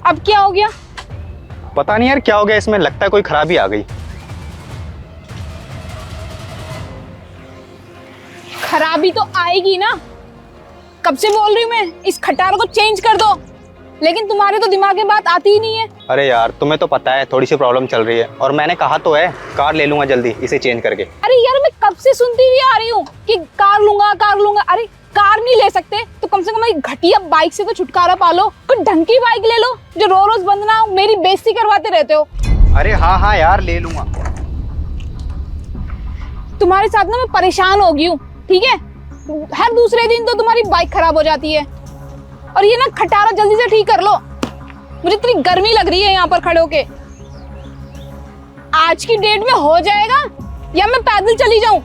अब क्या हो गया? पता नहीं यार क्या हो गया इसमें, लगता है कोई खराबी आ गई। खराबी तो आएगी ना, कब से बोल रही हूँ मैं इस खटारा को चेंज कर दो, लेकिन तुम्हारे तो दिमाग में बात आती ही नहीं है। अरे यार तुम्हें तो पता है थोड़ी सी प्रॉब्लम चल रही है, और मैंने कहा तो है कार ले लूंगा जल्दी इसे चेंज करके। अरे यार मैं कब से सुनती हुई आ रही हूँ कि कार लूंगा कार लूंगा। अरे कार नहीं ले सकते तो कम से कम एक घटिया बाइक से तो छुटकारा पालो, कोई ढंग की बाइक ले लो जो रोज बंद ना हो। मेरी बेइज्जती करवाते रहते हो। अरे हाँ हाँ यार ले लूंगा। तुम्हारे साथ ना मैं परेशान हो गई हूँ, ठीक है? हर दूसरे दिन तो तुम्हारी बाइक खराब हो जाती है, और ये ना खटारा जल्दी से ठीक कर लो। मुझे इतनी गर्मी लग रही है यहाँ पर खड़े होके। आज की डेट में हो जाएगा या मैं पैदल चली जाऊं?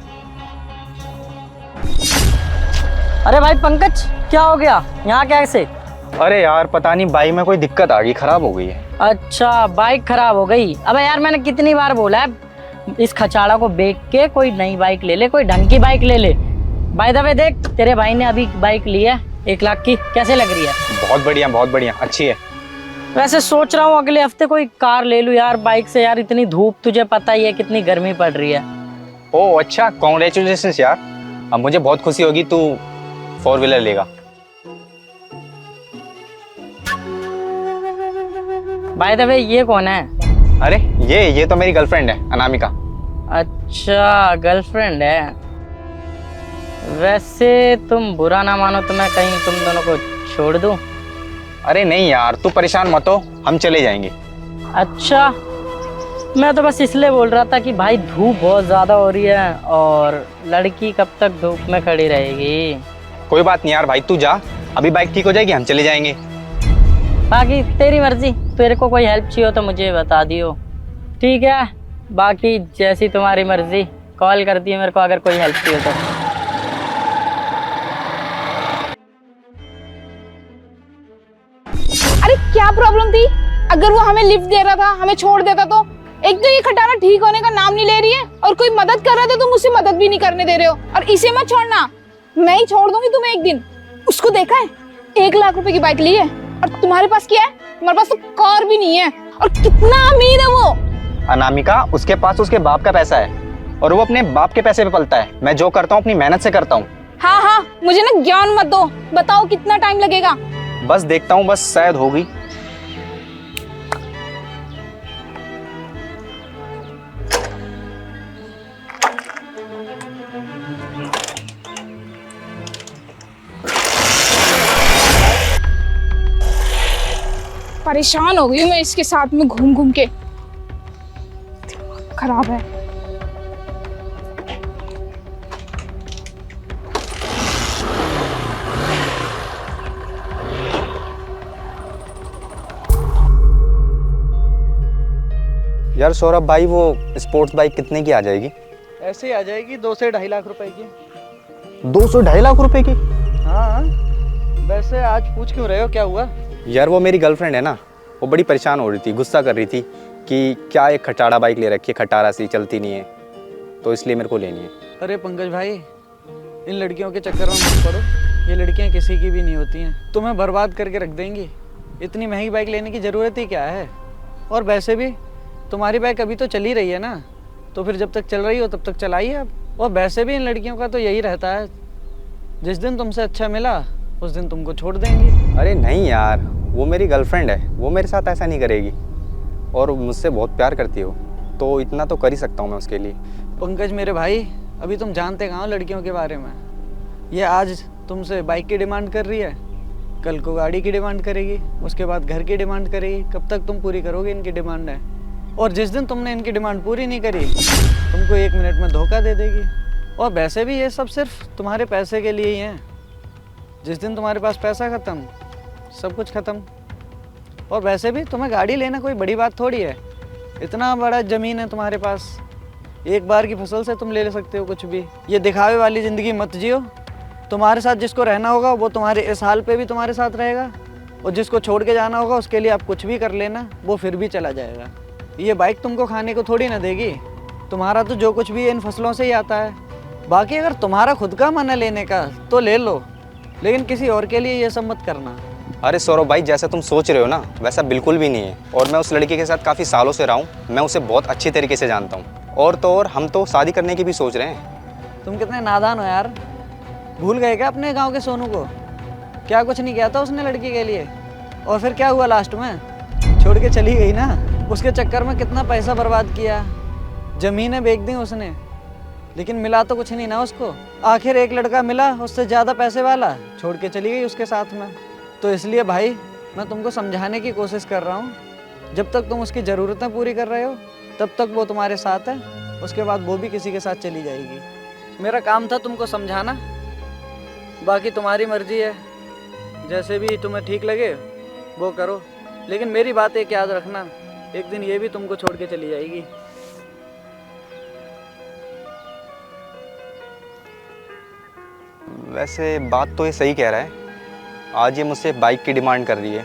अरे भाई पंकज, क्या हो गया यहाँ कैसे? अरे यार पता नहीं बाइक में कोई दिक्कत आ गई, खराब हो गई है। अच्छा बाइक खराब हो गई। अबे यार मैंने कितनी बार बोला है इस खचाड़ा को बेच के कोई नई बाइक ले ले, कोई ढंग की बाइक ले ले। बाय द वे देख, तेरे भाई ने अभी बाइक ली है 1 लाख की, कैसे लग रही है? बहुत बढ़िया अच्छी है। वैसे सोच रहा हूँ अगले हफ्ते कोई कार ले लूँ यार बाइक से। यार इतनी धूप, तुझे पता ही है कितनी गर्मी पड़ रही है। ओह अच्छा, कॉन्ग्रेचुलेशंस यार। अब मुझे बहुत खुशी होगी तू 4 व्हीलर लेगा। बाय द वे ये कौन है? अरे ये तो मेरी गर्लफ्रेंड है अनामिका। अच्छा गर्लफ्रेंड है। वैसे तुम बुरा ना मानो तो मैं कहीं तुम दोनों को छोड़ दूं? अरे नहीं यार तू परेशान मत हो, हम चले जाएंगे। अच्छा मैं तो बस इसलिए बोल रहा था कि भाई धूप बहुत ज़्यादा हो रही है और लड़की कब तक धूप में खड़ी रहेगी। कोई बात नहीं यार भाई, तू जा, अभी बाइक ठीक हो जाएगी हम चले जाएंगे। बाकी तेरी मर्जी, तेरे को कोई हेल्प चाहिए हो तो मुझे बता दियो, ठीक है? बाकी जैसी तुम्हारी मर्जी, कॉल कर दियो मेरे को अगर कोई हेल्प चाहिए तो। अरे क्या प्रॉब्लम थी? अगर वो हमें लिफ्ट दे रहा था, हमें छोड़ देता तो। एक तो ये खटारा ठीक होने का नाम नहीं ले रही है, और कोई मदद कर रहा था तो मुझसे मदद भी नहीं करने दे रहे हो। और इसे मत छोड़ना, मैं ही छोड़ दूंगी तुम्हें एक दिन। उसको देखा है 1 लाख रुपए की बाइक ली है, और तुम्हारे पास क्या है? तुम्हारे पास तो कार भी नहीं है, और कितना अमीर है वो। अनामिका उसके पास उसके बाप का पैसा है, और वो अपने बाप के पैसे पे पलता है। मैं जो करता हूँ अपनी मेहनत से करता हूँ। हाँ हाँ, मुझे ना ज्ञान मत दो। बताओ कितना टाइम लगेगा? बस देखता हूँ, बस शायद हो गई। परेशान हो गई हूँ मैं इसके साथ में घूम घूम के, खराब है। यार सौरभ भाई वो स्पोर्ट्स बाइक कितने की आ जाएगी? ऐसे ही आ जाएगी 2 से 2.5 लाख रुपए की। 2 से 2.5 लाख रुपए की? हाँ वैसे आज पूछ क्यों रहे हो, क्या हुआ? यार वो मेरी गर्लफ्रेंड है ना, वो बड़ी परेशान हो रही थी, गुस्सा कर रही थी कि क्या एक खटारा बाइक ले रखी है, खटारा सी चलती नहीं है, तो इसलिए मेरे को लेनी है। अरे पंकज भाई, इन लड़कियों के चक्कर में मत पड़ो। ये लड़कियां किसी की भी नहीं होती हैं, तुम्हें बर्बाद करके रख देंगी। इतनी महंगी बाइक लेने की ज़रूरत ही क्या है? और वैसे भी तुम्हारी बाइक अभी तो चल ही रही है ना, तो फिर जब तक चल रही हो तब तक चलाइए आप। और वैसे भी इन लड़कियों का तो यही रहता है, जिस दिन तुमसे अच्छा मिला उस दिन तुमको छोड़ देंगी। अरे नहीं यार, वो मेरी गर्लफ्रेंड है, वो मेरे साथ ऐसा नहीं करेगी, और मुझसे बहुत प्यार करती हो, तो इतना तो कर ही सकता हूँ मैं उसके लिए। पंकज मेरे भाई, अभी तुम जानते कहाँ हो लड़कियों के बारे में। ये आज तुमसे बाइक की डिमांड कर रही है, कल को गाड़ी की डिमांड करेगी, उसके बाद घर की डिमांड करेगी। कब तक तुम पूरी करोगे इनकी डिमांड है? और जिस दिन तुमने इनकी डिमांड पूरी नहीं करी, तुमको 1 मिनट में धोखा दे देगी। और वैसे भी ये सब सिर्फ तुम्हारे पैसे के लिए ही हैं। जिस दिन तुम्हारे पास पैसा ख़त्म, सब कुछ ख़त्म। और वैसे भी तुम्हें गाड़ी लेना कोई बड़ी बात थोड़ी है, इतना बड़ा ज़मीन है तुम्हारे पास, एक बार की फसल से तुम ले सकते हो कुछ भी। ये दिखावे वाली ज़िंदगी मत जियो। तुम्हारे साथ जिसको रहना होगा वो तुम्हारे इस हाल पे भी तुम्हारे साथ रहेगा, और जिसको छोड़ के जाना होगा उसके लिए आप कुछ भी कर लेना, वो फिर भी चला जाएगा। ये बाइक तुमको खाने को थोड़ी ना देगी, तुम्हारा तो जो कुछ भी इन फसलों से ही आता है। बाकी अगर तुम्हारा खुद का मन है लेने का तो ले लो, लेकिन किसी और के लिए ये सब मत करना। अरे सौरभ भाई, जैसा तुम सोच रहे हो ना वैसा बिल्कुल भी नहीं है। और मैं उस लड़की के साथ काफ़ी सालों से रहा हूँ, मैं उसे बहुत अच्छी तरीके से जानता हूँ। और तो और हम तो शादी करने की भी सोच रहे हैं। तुम कितने नादान हो यार, भूल गए क्या अपने गांव के सोनू को? क्या कुछ नहीं किया था उसने लड़की के लिए? और फिर क्या हुआ लास्ट में? छोड़ के चली गई ना। उसके चक्कर में कितना पैसा बर्बाद किया, ज़मीनें बेच दी उसने, लेकिन मिला तो कुछ नहीं ना उसको। आखिर एक लड़का मिला उससे ज़्यादा पैसे वाला, छोड़ के चली गई उसके साथ में। तो इसलिए भाई मैं तुमको समझाने की कोशिश कर रहा हूँ, जब तक तुम उसकी ज़रूरतें पूरी कर रहे हो तब तक वो तुम्हारे साथ है, उसके बाद वो भी किसी के साथ चली जाएगी। मेरा काम था तुमको समझाना, बाकी तुम्हारी मर्जी है, जैसे भी तुम्हें ठीक लगे वो करो। लेकिन मेरी बात एक याद रखना, एक दिन ये भी तुमको छोड़ के चली जाएगी। वैसे बात तो ये सही कह रहा है। आज ये मुझसे बाइक की डिमांड कर रही है,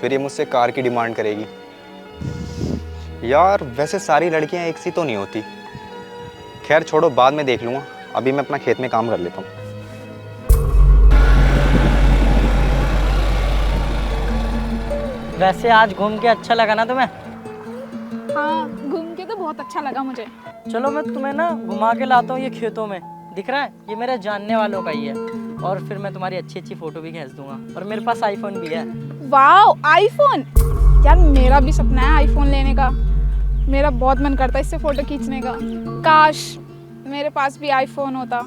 फिर ये मुझसे कार की डिमांड करेगी। यार वैसे सारी लड़कियां एक सी तो नहीं होती। खैर छोड़ो, बाद में देख लूँगा, अभी मैं अपना खेत में काम कर लेता हूँ। वैसे आज घूम के अच्छा लगा ना तुम्हें? हाँ, घूम के तो बहुत अच्छा लगा मुझे। चलो मैं तुम्हें ना घुमा के लाता हूँ ये खेतों में, दिख रहा है? ये मेरे जानने वालों का ही है। और फिर मैं तुम्हारी अच्छी अच्छी फ़ोटो भी खींच दूंगा। और मेरे पास आईफोन भी है। Wow, iPhone! यार मेरा भी सपना है आईफोन लेने का। मेरा बहुत मन करता है इससे फ़ोटो खींचने का। काश मेरे पास भी आईफोन होता।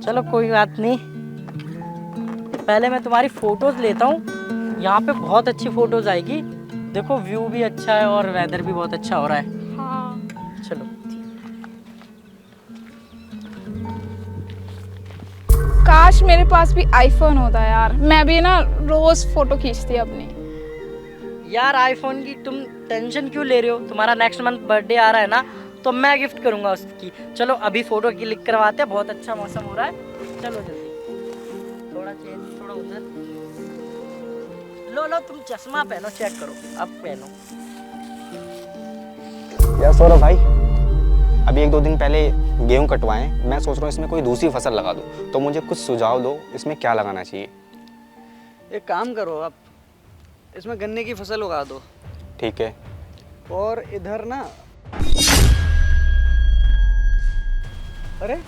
चलो कोई बात नहीं, पहले मैं तुम्हारी फ़ोटोज़ लेता हूँ। यहाँ पे बहुत अच्छी फ़ोटोज़ आएगी। देखो व्यू भी अच्छा है और वेदर भी बहुत अच्छा हो रहा है। हाँ, चलो। काश मेरे पास भी आईफोन होता यार, मैं भी ना रोज फोटो खींचती अपनी। यार आईफोन की तुम टेंशन क्यों ले रहे हो? तुम्हारा नेक्स्ट मंथ बर्थडे आ रहा है ना, तो मैं गिफ्ट करूंगा उसकी। चलो अभी फ़ोटो क्लिक करवाते हैं, बहुत अच्छा मौसम हो रहा है। चलो जल्दी, थोड़ा चेंज, थोड़ा उधर। लो लो, तुम चश्मा पहनो, चेक करो, अब पहनो। यार सौरभ भाई, अभी 1-2 दिन पहले गेहूं कटवाएं, मैं सोच रहा हूँ इसमें कोई दूसरी फसल लगा दूं, तो मुझे कुछ सुझाव दो, इसमें क्या लगाना चाहिए? एक काम करो, आप इसमें गन्ने की फसल उगा दो। ठीक है। और इधर ना, अरे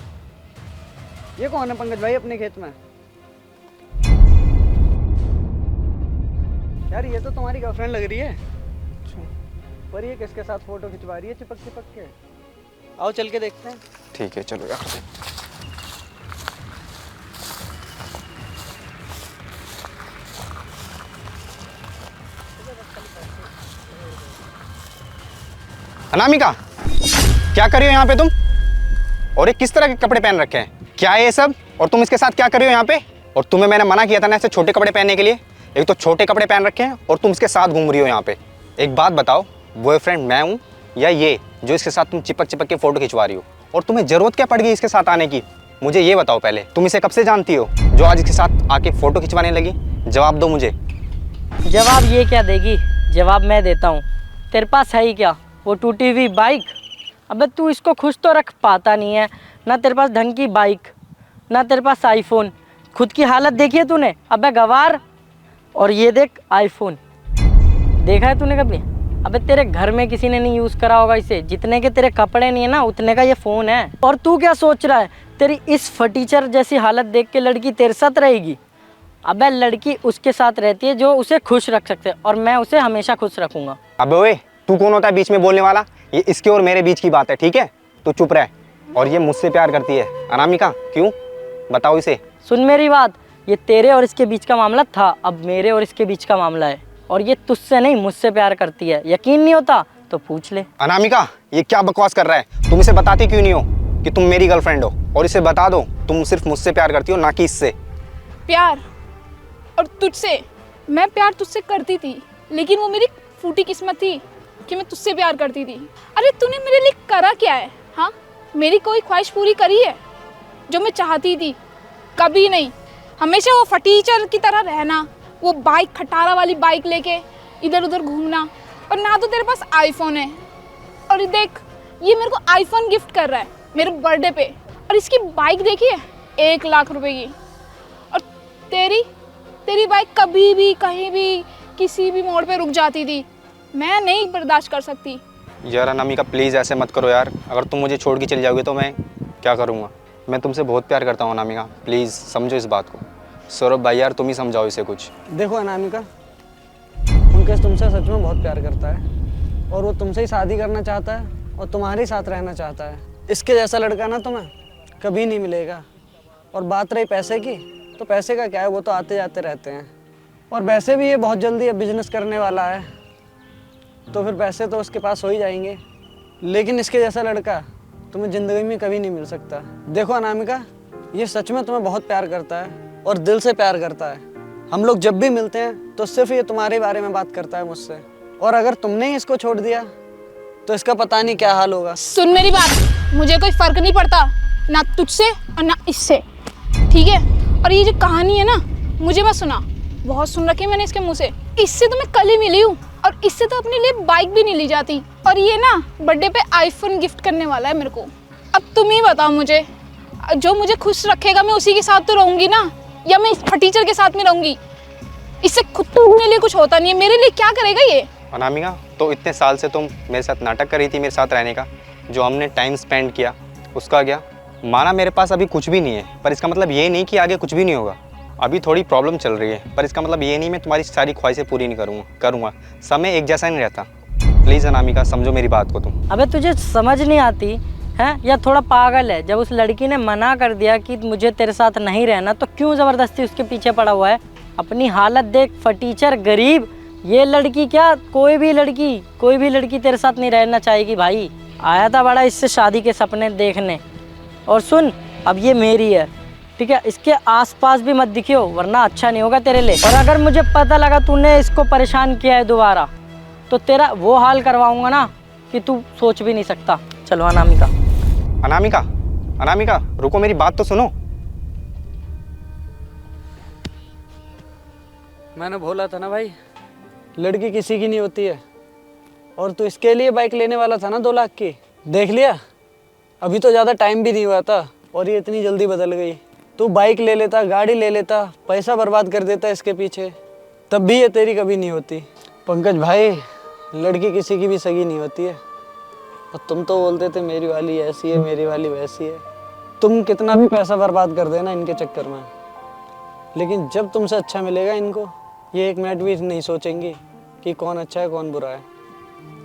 ये कौन है पंकज भाई अपने खेत में? यार ये तो तुम्हारी गर्लफ्रेंड लग रही है। पर ये किसके साथ फोटो खिंचवा रही है चिपक चिपक के? आओ चल के देखते हैं। ठीक है चलो यार। अनामिका, क्या कर रही हो यहाँ पे तुम? और ये किस तरह के कपड़े पहन रखे हैं? क्या है ये सब? और तुम इसके साथ क्या कर रही हो यहाँ पे? और तुम्हें मैंने मना किया था ना ऐसे छोटे कपड़े पहनने के लिए। एक तो छोटे कपड़े पहन रखे हैं और तुम इसके साथ घूम रही हो यहाँ पे। एक बात बताओ, बॉयफ्रेंड मैं हूँ या ये जो इसके साथ तुम चिपक चिपक के फोटो खिंचवा रही हो? और तुम्हें जरूरत क्या पड़ गई इसके साथ आने की? मुझे ये बताओ पहले, तुम इसे कब से जानती हो जो आज इसके साथ आके फोटो खिंचवाने लगी? जवाब दो मुझे। जवाब ये क्या देगी? जवाब मैं देता हूँ। तेरे पास है ही क्या वो टूटी हुई बाइक? अबे तू इसको खुश तो रख पाता नहीं है ना। तेरे पास ढंग की बाइक, ना तेरे पास आईफोन। खुद की हालत देखी है तूने? अबे गवार। और ये देख आईफोन, देखा है तूने कभी? अबे तेरे घर में किसी ने नहीं यूज़ करा होगा इसे। जितने के तेरे कपड़े नहीं है ना, उतने का ये फ़ोन है। और तू क्या सोच रहा है तेरी इस फटीचर जैसी हालत देख के लड़की तेरे साथ रहेगी? अबे लड़की उसके साथ रहती है जो उसे खुश रख सकते हैं, और मैं उसे हमेशा खुश रखूँगा। अबे ओए, तू कौन होता है बीच में बोलने वाला? ये इसके और मेरे बीच की बात है, ठीक है? तू चुप रह। और ये मुझसे प्यार करती है। अनामिका क्यों? बताओ इसे। सुन मेरी बात, ये तेरे और इसके बीच का मामला था, अब मेरे और इसके बीच का मामला है। और ये तुझसे नहीं मुझसे प्यार करती है। यकीन नहीं होता तो पूछ ले। अनामिका ये क्या बकवास कर रहा है? तुम इसे बताती क्यों नहीं हो कि तुम मेरी गर्लफ्रेंड हो? और इसे बता दो तुम सिर्फ मुझसे प्यार करती हो, ना कि इससे। प्यार? और तुझसे? मैं प्यार तुझसे करती थी, लेकिन वो मेरी फूटी किस्मत थी कि मैं तुझसे प्यार करती थी। अरे तूने मेरे लिए करा क्या है? हाँ, मेरी कोई ख्वाहिश पूरी करी है जो मैं चाहती थी? कभी नहीं। हमेशा वो फटीचर की तरह रहना, वो बाइक, खटारा वाली बाइक लेके इधर उधर घूमना। और ना तो तेरे पास आईफोन है, और ये देख, ये मेरे को आईफोन गिफ्ट कर रहा है मेरे बर्थडे पे। और इसकी बाइक देखिए, 1 लाख रुपए की। और तेरी तेरी बाइक कभी भी कहीं भी किसी भी मोड़ पे रुक जाती थी। मैं नहीं बर्दाश्त कर सकती। यार अनामिका प्लीज़ ऐसे मत करो यार, अगर तुम मुझे छोड़ के चली जाओगे तो मैं क्या करूँगा। मैं तुमसे बहुत प्यार करता हूँ अनामिका, प्लीज़ समझो इस बात को। सौरभ भाई यार तुम ही समझाओ इसे कुछ। देखो अनामिका, मुकेश तुमसे सच में बहुत प्यार करता है और वो तुमसे ही शादी करना चाहता है और तुम्हारे साथ रहना चाहता है। इसके जैसा लड़का ना तुम्हें कभी नहीं मिलेगा। और बात रही पैसे की, तो पैसे का क्या है, वो तो आते जाते रहते हैं। और वैसे भी ये बहुत जल्दी अब बिजनेस करने वाला है, तो फिर पैसे तो उसके पास हो ही जाएंगे। लेकिन इसके जैसा लड़का तुम्हें ज़िंदगी में कभी नहीं मिल सकता। देखो अनामिका, ये सच में तुम्हें बहुत प्यार करता है और दिल से प्यार करता है। हम लोग जब भी मिलते हैं तो सिर्फ ये तुम्हारे बारे में बात करता है मुझसे। और अगर तुमने ही इसको छोड़ दिया तो इसका पता नहीं क्या हाल होगा। सुन मेरी बात, मुझे कोई फर्क नहीं पड़ता ना तुझसे और ना इससे, ठीक है। और ये जो कहानी है ना, मुझे मत सुना, बहुत सुन रखी है मैंने इसके मुंह से। इससे तो मैं कल ही मिली हूँ और इससे तो अपने लिए बाइक भी नहीं ली जाती। और ये ना बर्थडे पे आईफोन गिफ्ट करने वाला है मेरे को। अब तुम ही बताओ मुझे, जो मुझे खुश रखेगा मैं उसी के साथ तो रहूंगी ना, या मैं इस फटीचर के साथ में रहूंगी। इससे खुद तो अपने लिए कुछ होता नहीं है, मेरे लिए क्या करेगा ये। अनामिका तो इतने साल से तुम मेरे साथ नाटक कर रही थी मेरे साथ रहने का, जो हमने टाइम स्पेंड किया उसका क्या। माना मेरे पास अभी कुछ भी नहीं है, पर इसका मतलब ये नहीं कि आगे कुछ भी नहीं होगा। अभी थोड़ी प्रॉब्लम चल रही है, पर इसका मतलब ये नहीं मैं तुम्हारी सारी ख्वाहिशें पूरी नहीं करूँगा। समय एक जैसा नहीं रहता। प्लीज़ अनामिका समझो मेरी बात को तुम। अबे तुझे समझ नहीं आती है या थोड़ा पागल है? जब उस लड़की ने मना कर दिया कि मुझे तेरे साथ नहीं रहना, तो क्यों ज़बरदस्ती उसके पीछे पड़ा हुआ है? अपनी हालत देख, फटीचर, गरीब। ये लड़की क्या, कोई भी लड़की तेरे साथ नहीं रहना चाहेगी भाई। आया था बड़ा इससे शादी के सपने देखने। और सुन, अब ये मेरी है, ठीक है? इसके आसपास भी मत दिखियो, वरना अच्छा नहीं होगा तेरे लिए। और अगर मुझे पता लगा तूने इसको परेशान किया है दोबारा, तो तेरा वो हाल करवाऊंगा ना कि तू सोच भी नहीं सकता। चलो अनामिका। अनामिका, अनामिका रुको, मेरी बात तो सुनो। मैंने बोला था ना भाई, लड़की किसी की नहीं होती है। और तू इसके लिए बाइक लेने वाला था ना 2 लाख की, देख लिया? अभी तो ज़्यादा टाइम भी नहीं हुआ था और ये इतनी जल्दी बदल गई। तू बाइक ले लेता, गाड़ी ले लेता, पैसा बर्बाद कर देता इसके पीछे, तब भी ये तेरी कभी नहीं होती। पंकज भाई, लड़की किसी की भी सगी नहीं होती है। और तुम तो बोलते थे मेरी वाली ऐसी है, मेरी वाली वैसी है। तुम कितना भी पैसा बर्बाद कर देना इनके चक्कर में, लेकिन जब तुमसे अच्छा मिलेगा इनको, ये 1 मिनट भी नहीं सोचेंगी कि कौन अच्छा है कौन बुरा है।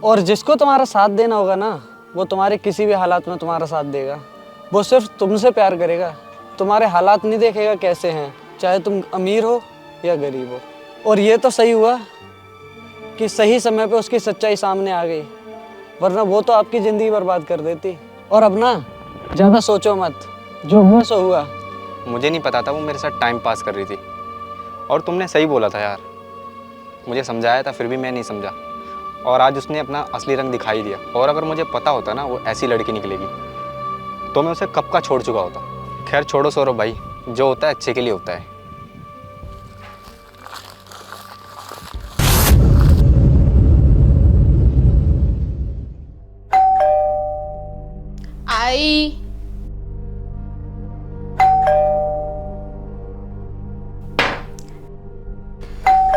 और जिसको तुम्हारा साथ देना होगा ना, वो तुम्हारे किसी भी हालात में तुम्हारा साथ देगा। वो सिर्फ तुमसे प्यार करेगा, तुम्हारे हालात नहीं देखेगा कैसे हैं, चाहे तुम अमीर हो या गरीब हो। और ये तो सही हुआ कि सही समय पे उसकी सच्चाई सामने आ गई, वरना वो तो आपकी ज़िंदगी बर्बाद कर देती। और अब ना ज़्यादा सोचो मत, जो हुआ सो हुआ। मुझे नहीं पता था वो मेरे साथ टाइम पास कर रही थी। और तुमने सही बोला था यार, मुझे समझाया था फिर भी मैं नहीं समझा। और आज उसने अपना असली रंग दिखाई दिया। और अगर मुझे पता होता ना वो ऐसी लड़की निकलेगी, तो मैं उसे कब का छोड़ चुका होता। खैर छोड़ो सौरभ भाई, जो होता है अच्छे के लिए होता है। आई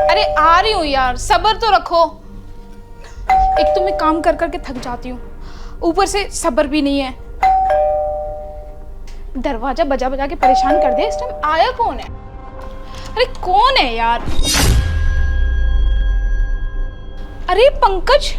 अरे आ रही हूँ यार, सब्र तो रखो। एक तो मैं काम कर करके थक जाती हूँ, ऊपर से सब्र भी नहीं है। दरवाजा बजा बजा के परेशान कर दे। इस टाइम आया कौन है? अरे कौन है यार? अरे पंकज।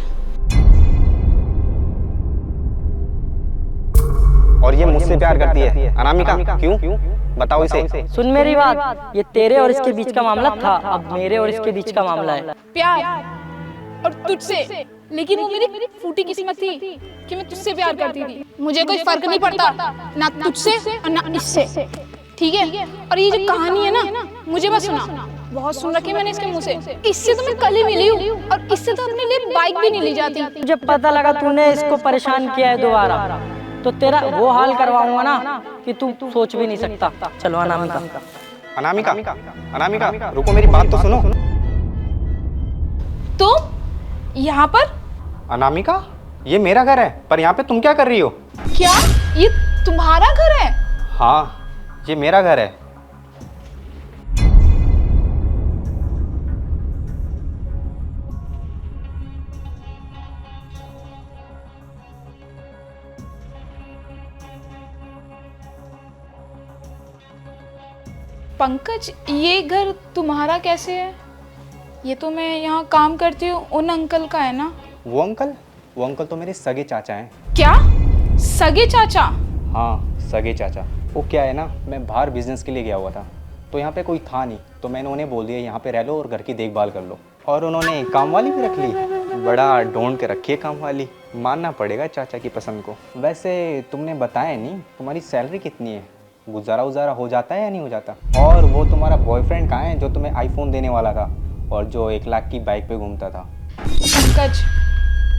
और ये मुझसे प्यार करती है अनामिका, क्यों? बताओ इसे। सुन मेरी बात, ये तेरे और इसके बीच का मामला था, अब मेरे और इसके बीच का मामला है। प्यार और तुझसे, लेकिन वो मेरी फूटी किस्मत थी कि मैं तुझसे प्यार करती थी। मुझे कोई फर्क नहीं पड़ता ना तुझसे और ना इससे, ठीक है। और ये जो कहानी है ना, मुझे मत सुना, बहुत सुन रखी है मैंने इसके मुंह से। इससे तो मैं कल ही मिली हूँ और इससे तो अपने लिए बाइक भी नहीं ली जाती। मुझे पता लगा तूने इसको परेशान किया है दोबारा, तो तेरा वो हाल करवाऊंगा ना कि तू सोच भी नहीं सकता। चलो अनामिका। अनामिका, अनामिका रुको, मेरी बात तो सुनो। तुम यहाँ पर? अनामिका, ये मेरा घर है, पर यहाँ पे तुम क्या कर रही हो? क्या ये तुम्हारा घर है? हाँ, ये मेरा घर है। पंकज, ये घर तुम्हारा कैसे है? ये तो मैं यहाँ काम करती हूँ उन अंकल का है ना? वो अंकल तो मेरे सगे चाचा हैं। क्या? सगे चाचा? हाँ, सगे चाचा। वो क्या है ना, मैं बाहर बिजनेस के लिए गया हुआ था, तो यहाँ पे कोई था नहीं, तो मैंने उन्हें बोल दिया यहाँ पे रह लो और घर की देखभाल कर लो। और उन्होंने काम वाली भी रख ली, बड़ा ढूंढ के रखी है काम वाली। मानना पड़ेगा चाचा की पसंद को। वैसे तुमने बताया नहीं तुम्हारी सैलरी कितनी है? गुजारा उजारा हो जाता है या नहीं हो जाता? और वो तुम्हारा बॉयफ्रेंड कहाँ है जो तुम्हें आईफोन देने वाला था और जो 1 लाख की बाइक पे घूमता था? पंकज,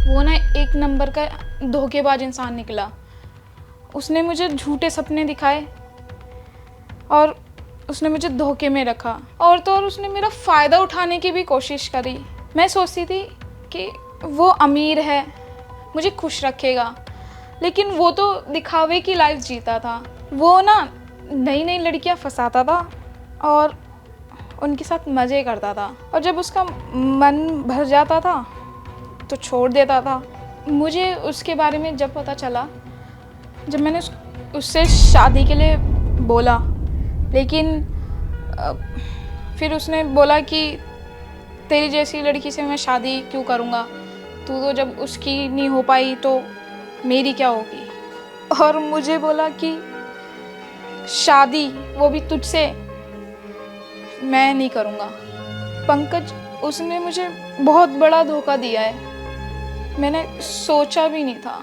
वो ना एक नंबर का धोखेबाज इंसान निकला। उसने मुझे झूठे सपने दिखाए और उसने मुझे धोखे में रखा, और तो और उसने मेरा फ़ायदा उठाने की भी कोशिश करी। मैं सोचती थी कि वो अमीर है, मुझे खुश रखेगा, लेकिन वो तो दिखावे की लाइफ जीता था। वो ना नई नई लड़कियां फंसाता था और उनके साथ मज़े करता था, और जब उसका मन भर जाता था तो छोड़ देता था। मुझे उसके बारे में जब पता चला, जब मैंने उससे शादी के लिए बोला, लेकिन फिर उसने बोला कि तेरी जैसी लड़की से मैं शादी क्यों करूँगा, तू तो जब उसकी नहीं हो पाई तो मेरी क्या होगी। और मुझे बोला कि शादी वो भी तुझसे मैं नहीं करूँगा। पंकज, उसने मुझे बहुत बड़ा धोखा दिया है, मैंने सोचा भी नहीं था।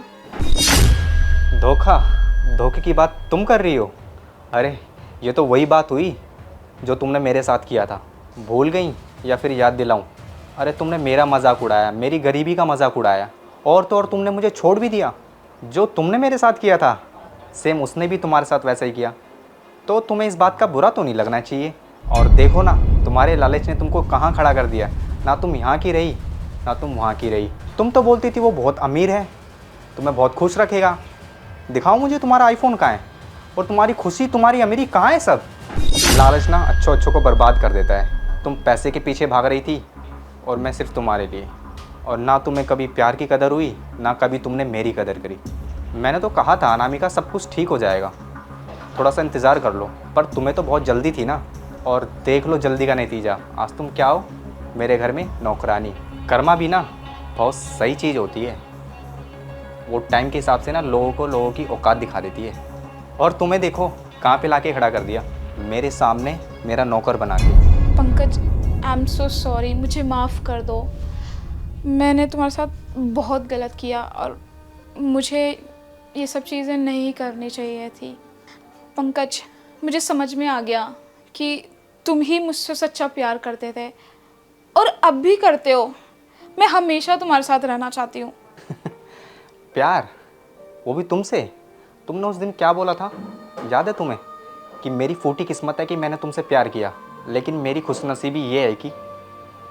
धोखे की बात तुम कर रही हो? अरे ये तो वही बात हुई जो तुमने मेरे साथ किया था। भूल गई या फिर याद दिलाऊं? अरे तुमने मेरा मजाक उड़ाया, मेरी गरीबी का मजाक उड़ाया, और तो और तुमने मुझे छोड़ भी दिया। जो तुमने मेरे साथ किया था सेम उसने भी तुम्हारे साथ वैसा ही किया, तो तुम्हें इस बात का बुरा तो नहीं लगना चाहिए। और देखो ना, तुम्हारे लालच ने तुमको कहाँ खड़ा कर दिया। ना तुम यहाँ की रही ना तुम वहाँ की रही। तुम तो बोलती थी वो बहुत अमीर है, तुम्हें बहुत खुश रखेगा। दिखाओ मुझे तुम्हारा आईफोन कहाँ है, और तुम्हारी खुशी तुम्हारी अमीरी कहाँ है? सब लालच ना अच्छों को बर्बाद कर देता है। तुम पैसे के पीछे भाग रही थी और मैं सिर्फ तुम्हारे लिए, और ना तुम्हें कभी प्यार की कदर हुई ना कभी तुमने मेरी कदर करी। मैंने तो कहा था अनामिका सब कुछ ठीक हो जाएगा, थोड़ा सा इंतज़ार कर लो, पर तुम्हें तो बहुत जल्दी थी ना। और देख लो जल्दी का नतीजा, आज तुम क्या हो, मेरे घर में नौकरानी। कर्मा भी ना बहुत सही चीज़ होती है, वो टाइम के हिसाब से ना लोगों की औकात दिखा देती है। और तुम्हें देखो कहाँ पे लाके खड़ा कर दिया, मेरे सामने मेरा नौकर बना के। Pankaj, I am so sorry, मुझे माफ़ कर दो। मैंने तुम्हारे साथ बहुत गलत किया और मुझे ये सब चीज़ें नहीं करनी चाहिए थी। पंकज, मुझे समझ में आ गया कि तुम ही मुझसे सच्चा प्यार करते थे और अब भी करते हो। मैं हमेशा तुम्हारे साथ रहना चाहती हूँ। प्यार? वो भी तुमसे? तुमने उस दिन क्या बोला था, याद है तुम्हें? कि मेरी फूटी किस्मत है कि मैंने तुमसे प्यार किया, लेकिन मेरी खुशनसीबी ये है कि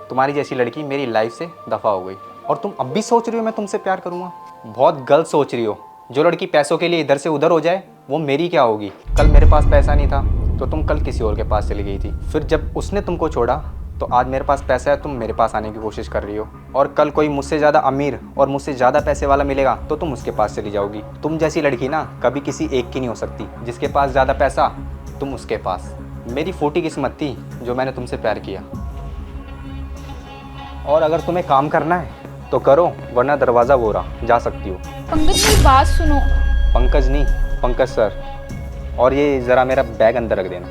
तुम्हारी जैसी लड़की मेरी लाइफ से दफ़ा हो गई। और तुम अब भी सोच रही हो मैं तुमसे प्यार करूँगा? बहुत गलत सोच रही हो। जो लड़की पैसों के लिए इधर से उधर हो जाए वो मेरी क्या होगी? कल मेरे पास पैसा नहीं था तो तुम कल किसी और के पास चली गई थी, फिर जब उसने तुमको छोड़ा तो आज मेरे पास पैसा है, तुम मेरे पास आने की कोशिश कर रही हो। और कल कोई मुझसे ज़्यादा अमीर और मुझसे ज़्यादा पैसे वाला मिलेगा तो तुम उसके पास चली जाओगी। तुम जैसी लड़की ना कभी किसी एक की नहीं हो सकती, जिसके पास ज़्यादा पैसा तुम उसके पास। मेरी फूटी किस्मत थी जो मैंने तुमसे प्यार किया। और अगर तुम्हें काम करना है तो करो, वरना दरवाज़ा वो रहा, जा सकती हो। पंकज, मेरी बात सुनो। पंकज नहीं, पंकज सर। और ये ज़रा मेरा बैग अंदर रख देना।